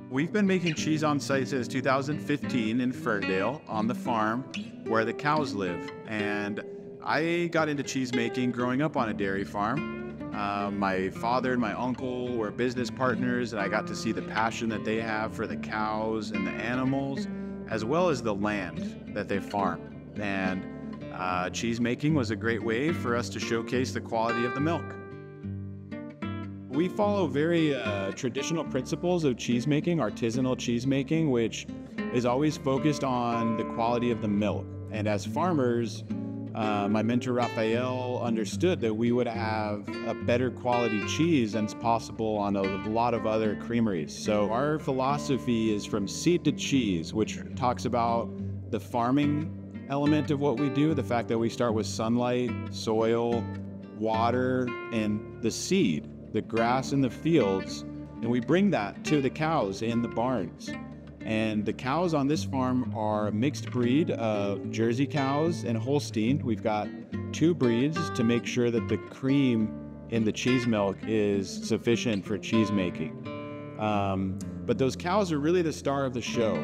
We've been making cheese on site since 2015 in Ferndale on the farm where the cows live. And I got into cheese making growing up on a dairy farm. My father and my uncle were business partners, and I got to see the passion that they have for the cows and the animals, as well as the land that they farm. And cheese making was a great way for us to showcase the quality of the milk. We follow very traditional principles of cheesemaking, artisanal cheesemaking, which is always focused on the quality of the milk. And as farmers, my mentor Raphael understood that we would have a better quality cheese than's possible on a lot of other creameries. So our philosophy is from seed to cheese, which talks about the farming element of what we do, the fact that we start with sunlight, soil, water, and the seed, the grass in the fields, and we bring that to the cows in the barns. And the cows on this farm are a mixed breed of Jersey cows and Holstein. We've got two breeds to make sure that the cream in the cheese milk is sufficient for cheese making. But those cows are really the star of the show.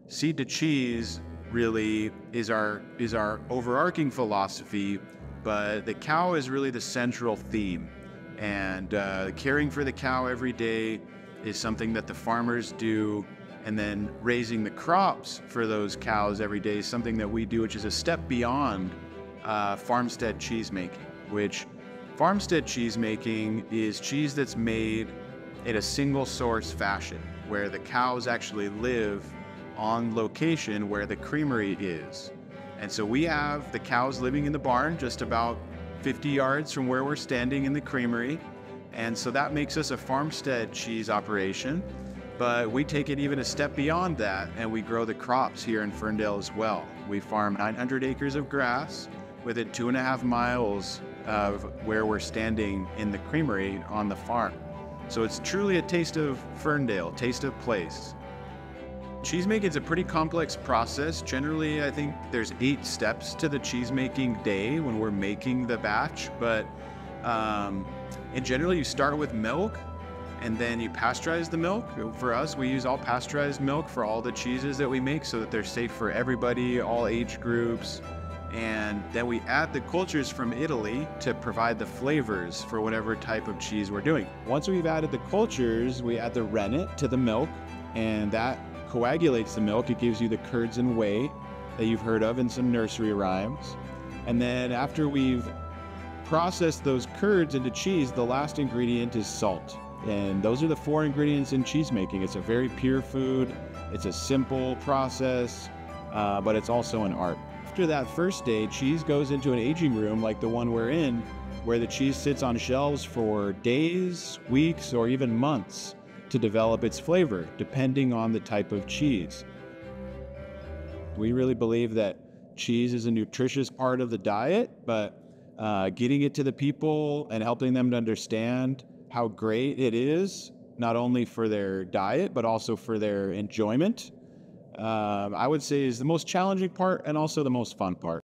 Seed to cheese really is our overarching philosophy, but the cow is really the central theme. And caring for the cow every day is something that the farmers do, and then raising the crops for those cows every day is something that we do, which is a step beyond farmstead cheese making, which farmstead cheese making is cheese that's made in a single source fashion, where the cows actually live on location where the creamery is. And so we have the cows living in the barn just about 50 yards from where we're standing in the creamery. And so that makes us a farmstead cheese operation. But we take it even a step beyond that, and we grow the crops here in Ferndale as well. We farm 900 acres of grass within 2.5 miles of where we're standing in the creamery on the farm. So it's truly a taste of Ferndale, taste of place. Cheese making is a pretty complex process. Generally, I think there's 8 steps to the cheese making day when we're making the batch, but in general, you start with milk and then you pasteurize the milk. For us, we use all pasteurized milk for all the cheeses that we make so that they're safe for everybody, all age groups. And then we add the cultures from Italy to provide the flavors for whatever type of cheese we're doing. Once we've added the cultures, we add the rennet to the milk, and that coagulates the milk. It gives you the curds and whey that you've heard of in some nursery rhymes. And then after we've processed those curds into cheese, the last ingredient is salt. And those are the 4 ingredients in cheese making. It's a very pure food. It's a simple process, but it's also an art. After that first day, cheese goes into an aging room like the one we're in, where the cheese sits on shelves for days, weeks, or even months to develop its flavor, depending on the type of cheese. We really believe that cheese is a nutritious part of the diet, but getting it to the people and helping them to understand how great it is, not only for their diet, but also for their enjoyment, I would say is the most challenging part and also the most fun part.